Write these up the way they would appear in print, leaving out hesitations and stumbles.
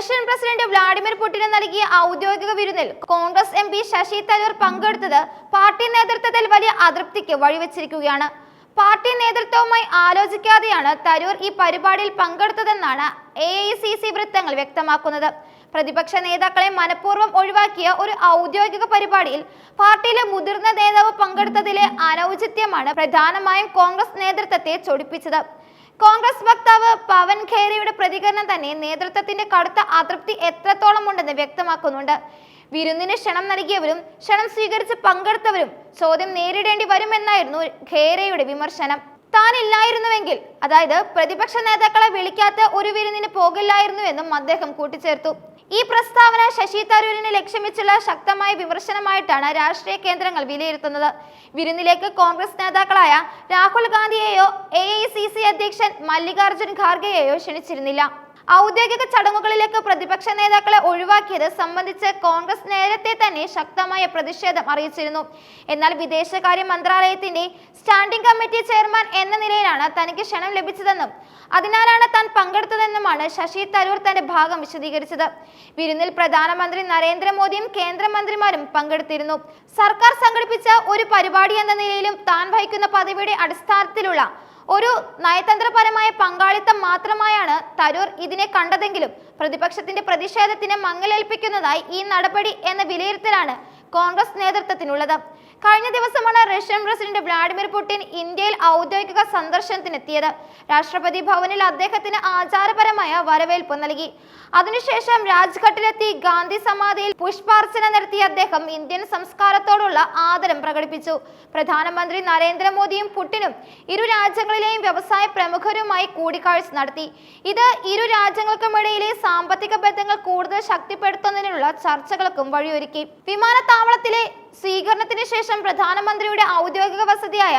Russian president Vladimir പുടിന് നൽകിയ ഔദ്യോഗിക വിരുന്നിൽ കോൺഗ്രസ് എം പി ശശി തരൂർ പങ്കെടുത്തത് പാർട്ടി നേതൃത്വത്തിൽ വലിയ അതൃപ്തിക്ക് വഴിവെച്ചിരിക്കുകയാണ്. പാർട്ടി നേതൃത്വവുമായി ആലോചിക്കാതെയാണ് തരൂർ ഈ പരിപാടിയിൽ പങ്കെടുത്തതെന്നാണ് AICC വൃത്തങ്ങൾ വ്യക്തമാക്കുന്നത്. പ്രതിപക്ഷ നേതാക്കളെ മനഃപൂർവ്വം ഒഴിവാക്കിയ ഒരു ഔദ്യോഗിക പരിപാടിയിൽ പാർട്ടിയിലെ മുതിർന്ന നേതാവ് പങ്കെടുത്തതിലെ അനൗചിത്യമാണ് പ്രധാനമായും കോൺഗ്രസ് നേതൃത്വത്തെ ചൊടിപ്പിച്ചത്. കോൺഗ്രസ് വക്താവ് പവൻ ഖേരയുടെ പ്രതികരണം തന്നെ നേതൃത്വത്തിന്റെ കടുത്ത അതൃപ്തി എത്രത്തോളം ഉണ്ടെന്ന് വ്യക്തമാക്കുന്നുണ്ട്. വിരുന്നിന് ക്ഷണം നൽകിയവരും ക്ഷണം സ്വീകരിച്ച് പങ്കെടുത്തവരും ചോദ്യം നേരിടേണ്ടി വരുമെന്നായിരുന്നു ഖേരയുടെ വിമർശനം. താൻ ഇല്ലായിരുന്നുവെങ്കിൽ, അതായത് പ്രതിപക്ഷ നേതാക്കളെ വിളിക്കാത്ത ഒരു വിരുന്നിന് പോകില്ലായിരുന്നുവെന്നും അദ്ദേഹം കൂട്ടിച്ചേർത്തു. ഈ പ്രസ്താവന ശശി തരൂരിനെ ലക്ഷ്യം വെച്ചുള്ള ശക്തമായ വിമർശനമായിട്ടാണ് രാഷ്ട്രീയ കേന്ദ്രങ്ങൾ വിലയിരുത്തുന്നത്. വിരുന്നിലേക്ക് കോൺഗ്രസ് നേതാക്കളായ രാഹുൽ ഗാന്ധിയെയോ AICC അധ്യക്ഷൻ മല്ലികാർജുൻ ഖാർഗെയെയോ ക്ഷണിച്ചിരുന്നില്ല. ഔദ്യോഗിക ചടങ്ങുകളിലേക്ക് പ്രതിപക്ഷ നേതാക്കളെ ഒഴിവാക്കിയത് സംബന്ധിച്ച് കോൺഗ്രസ് നേരത്തെ തന്നെ ശക്തമായ പ്രതിഷേധം അറിയിച്ചിരുന്നു. എന്നാൽ വിദേശകാര്യ മന്ത്രാലയത്തിന്റെ സ്റ്റാൻഡിംഗ് കമ്മിറ്റി ചെയർമാൻ എന്ന നിലയിലാണ് തനിക്ക് ക്ഷണം ലഭിച്ചതെന്നും അതിനാലാണ് താൻ പങ്കെടുത്തതെന്നുമാണ് ശശി തരൂർ തന്റെ ഭാഗം വിശദീകരിച്ചത്. വിരുന്നിൽ പ്രധാനമന്ത്രി നരേന്ദ്രമോദിയും കേന്ദ്രമന്ത്രിമാരും പങ്കെടുത്തിരുന്നു. സർക്കാർ സംഘടിപ്പിച്ച ഒരു പരിപാടി എന്ന നിലയിലും താൻ വഹിക്കുന്ന പദവിയുടെ അടിസ്ഥാനത്തിലുള്ള ഒരു നയതന്ത്രപരമായ പങ്കാളിത്തം മാത്രമായാണ് തരൂർ ഇതിനെ കണ്ടതെങ്കിലും പ്രതിപക്ഷത്തിന്റെ പ്രതിഷേധത്തിന് മങ്ങലേൽപ്പിക്കുന്നതായി ഈ നടപടി എന്ന വിലയിരുത്തലാണ് കോൺഗ്രസ് നേതൃത്വത്തിനുള്ളത്. കഴിഞ്ഞ ദിവസമാണ് റഷ്യൻ പ്രസിഡന്റ് വ്ളാഡിമിർ പുടിൻ ഇന്ത്യയിൽ ഔദ്യോഗിക സന്ദർശനത്തിനെത്തിയത്. രാഷ്ട്രപതി ഭവനിൽ അദ്ദേഹത്തിന് ആചാരപരമായ വരവേൽപ്പ് നൽകി. അതിനുശേഷം രാജ്ഘട്ടിലെത്തി ഗാന്ധി സമാധിയിൽ പുഷ്പാർച്ചന നടത്തിയ അദ്ദേഹം ഇന്ത്യൻ സംസ്കാരത്തോടുള്ള ആദരം പ്രകടിപ്പിച്ചു. പ്രധാനമന്ത്രി നരേന്ദ്രമോദിയും പുടിനും ഇരു രാജ്യങ്ങളിലെയും വ്യവസായ പ്രമുഖരുമായി കൂടിക്കാഴ്ച നടത്തി. ഇത് ഇരു രാജ്യങ്ങൾക്കുമിടയിലെ സാമ്പത്തിക ബന്ധങ്ങൾ കൂടുതൽ ശക്തിപ്പെടുത്തുന്നതിനുള്ള ചർച്ചകൾക്കും വഴിയൊരുക്കി. വിമാനത്താവളത്തിലെ സ്വീകരണത്തിന് ശേഷം പ്രധാനമന്ത്രിയുടെ ഔദ്യോഗിക വസതിയായ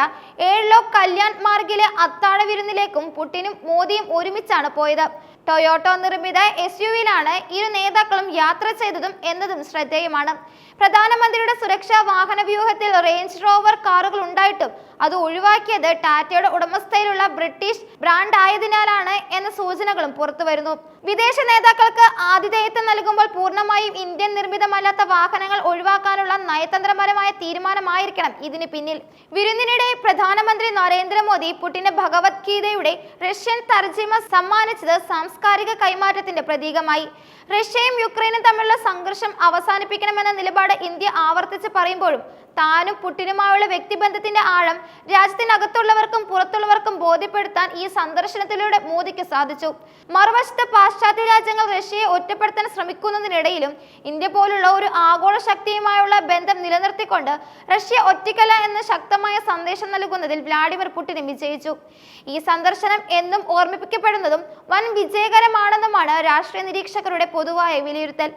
ഏഴ്ലോക് കല്യാൺ മാർഗിലെ അത്താഴ വിരുന്നിലേക്കും പുടിനും മോദിയും ഒരുമിച്ചാണ് പോയത്. ടൊയോട്ടോ നിർമ്മിത SUV-യിലാണ് ഇരു നേതാക്കളും യാത്ര ചെയ്തതും എന്നതും ശ്രദ്ധേയമാണ്. പ്രധാനമന്ത്രിയുടെ സുരക്ഷാ വാഹന വ്യൂഹത്തിൽ റേഞ്ച് റോവർ കാറുകൾ ഉണ്ടായിട്ടും അത് ഒഴിവാക്കിയത് ടാറ്റയുടെ ഉടമസ്ഥയിലുള്ള ബ്രിട്ടീഷ് ബ്രാൻഡ് ആയതിനാലാണ് എന്ന സൂചനകളും പുറത്തുവരുന്നു. വിദേശ നേതാക്കൾക്ക് ആതിഥേയത്വം നൽകുമ്പോൾ പൂർണ്ണമായും ഇന്ത്യൻ നിർമ്മിതമല്ലാത്ത വാഹനങ്ങൾ ഒഴിവാക്കാനുള്ള നയതന്ത്രപരമായ തീരുമാനമായിരിക്കണം ഇതിന് പിന്നിൽ. വിരുന്നിനിടെ പ്രധാനമന്ത്രി നരേന്ദ്രമോദി പുടിന് ഭഗവത്ഗീതയുടെ റഷ്യൻ തർജിമ സമ്മാനിച്ചത് സാംസ്കാരിക കൈമാറ്റത്തിന്റെ പ്രതീകമായി. റഷ്യയും യുക്രൈനും തമ്മിലുള്ള സംഘർഷം അവസാനിപ്പിക്കണമെന്ന നിലപാട് ഇന്ത്യ ആവർത്തിച്ച് പറയുമ്പോഴും താനും പുടിനുമായുള്ള വ്യക്തിബന്ധത്തിന്റെ ആഴം രാജ്യത്തിനകത്തുള്ളവർക്കും പുറത്തുള്ളവർക്കും ബോധ്യപ്പെടുത്താൻ ഈ സന്ദർശനത്തിലൂടെ മോദിക്ക് സാധിച്ചു. മറുവശത്ത് പാശ്ചാത്യ രാജ്യങ്ങൾ റഷ്യയെ ഒറ്റപ്പെടുത്താൻ ശ്രമിക്കുന്നതിനിടയിലും ഇന്ത്യ പോലുള്ള ഒരു ആഗോള ശക്തിയുമായുള്ള ബന്ധം നിലനിർത്തിക്കൊണ്ട് റഷ്യ ഒറ്റയ്ക്കല്ല എന്ന ശക്തമായ സന്ദേശം നൽകുന്നതിൽ വ്ളാഡിമിർ പുടിൻ വിജയിച്ചു. ഈ സന്ദർശനം എന്നും ഓർമ്മിപ്പിക്കപ്പെടുന്നതും വൻ വിജയകരമാണെന്നുമാണ് രാഷ്ട്രീയ നിരീക്ഷകരുടെ പൊതുവായ വിലയിരുത്തൽ.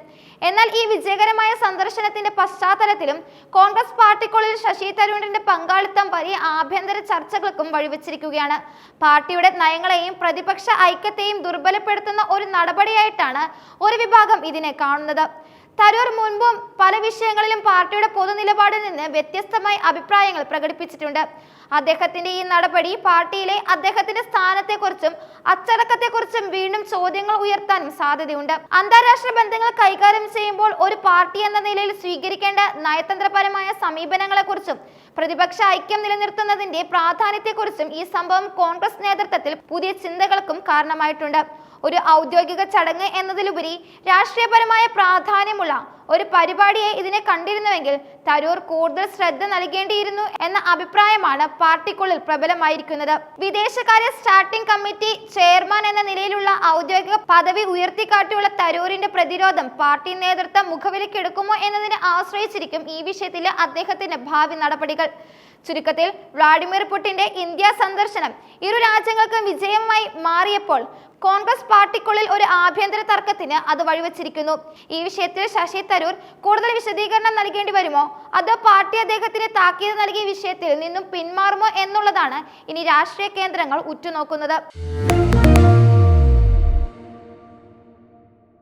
എന്നാൽ ഈ വിജയകരമായ സന്ദർശനത്തിന്റെ പശ്ചാത്തലത്തിലും കോൺഗ്രസ് പാർട്ടിക്കുള്ളിൽ ശശി തരൂരിന്റെ പങ്കാളിത്തം വലിയ ആഭ്യന്തര ചർച്ചകൾക്കും വഴിവെച്ചിരിക്കുകയാണ്. പാർട്ടിയുടെ നയങ്ങളെയും പ്രതിപക്ഷ ഐക്യത്തെയും ദുർബലപ്പെടുത്തുന്ന ഒരു നടപടിയായിട്ടാണ് ഒരു വിഭാഗം ഇതിനെ കാണുന്നത്. തരൂർ മുൻപും പല വിഷയങ്ങളിലും പാർട്ടിയുടെ പൊതുനിലപാടിൽ നിന്ന് വ്യത്യസ്തമായി അഭിപ്രായങ്ങൾ പ്രകടിപ്പിച്ചിട്ടുണ്ട്. അദ്ദേഹത്തിന്റെ ഈ നടപടി പാർട്ടിയിലെ അദ്ദേഹത്തിന്റെ സ്ഥാനത്തെക്കുറിച്ചും അച്ചടക്കത്തെക്കുറിച്ചും വീണ്ടും ചോദ്യങ്ങൾ ഉയർത്താനും സാധ്യതയുണ്ട്. അന്താരാഷ്ട്ര ബന്ധങ്ങൾ കൈകാര്യം ചെയ്യുമ്പോൾ ഒരു പാർട്ടി എന്ന നിലയിൽ സ്വീകരിക്കേണ്ട നയതന്ത്രപരമായ സമീപനങ്ങളെക്കുറിച്ചും പ്രതിപക്ഷ ഐക്യം നിലനിർത്തുന്നതിന്റെ പ്രാധാന്യത്തെക്കുറിച്ചും ഈ സംഭവം കോൺഗ്രസ് നേതൃത്വത്തിൽ പുതിയ ചിന്തകൾക്കും കാരണമായിട്ടുണ്ട്. ഒരു ഔദ്യോഗിക ചടങ്ങ് എന്നതിലുപരി രാഷ്ട്രീയപരമായ പ്രാധാന്യമുള്ള ഒരു പരിപാടിയെ ഇതിനെ കണ്ടിരുന്നുവെങ്കിൽ തരൂർ കൂടുതൽ ശ്രദ്ധ നൽകേണ്ടിയിരുന്നു എന്ന അഭിപ്രായമാണ് പാർട്ടിക്കുള്ളിൽ പ്രബലമായിരിക്കുന്നത്. വിദേശകാര്യ സ്റ്റാൻഡിംഗ് കമ്മിറ്റി ചെയർമാൻ എന്ന നിലയിലുള്ള ഔദ്യോഗിക പദവി ഉയർത്തിക്കാട്ടിയുള്ള തരൂരിന്റെ പ്രതിരോധം പാർട്ടി നേതൃത്വം മുഖവിലക്കെടുക്കുമോ എന്നതിനെ ആശ്രയിച്ചിരിക്കും ഈ വിഷയത്തിലെ അദ്ദേഹത്തിന്റെ ഭാവി നടപടികൾ. ചുരുക്കത്തിൽ വ്ളാഡിമിർ പുടിന്റെ ഇന്ത്യ സന്ദർശനം ഇരു രാജ്യങ്ങൾക്കും വിജയമായി മാറിയപ്പോൾ കോൺഗ്രസ് പാർട്ടിക്കുള്ളിൽ ഒരു ആഭ്യന്തര തർക്കത്തിന് അത് വഴിവെച്ചിരിക്കുന്നു. ഈ വിഷയത്തിൽ ശശി തരൂർ കൂടുതൽ വിശദീകരണം നൽകേണ്ടി വരുമോ, അതോ പാർട്ടി അദ്ദേഹത്തിന് താക്കീത് നൽകിയ വിഷയത്തിൽ നിന്നും പിന്മാറുമോ എന്നുള്ളതാണ് ഇനി രാഷ്ട്രീയ കേന്ദ്രങ്ങൾ ഉറ്റുനോക്കുന്നത്.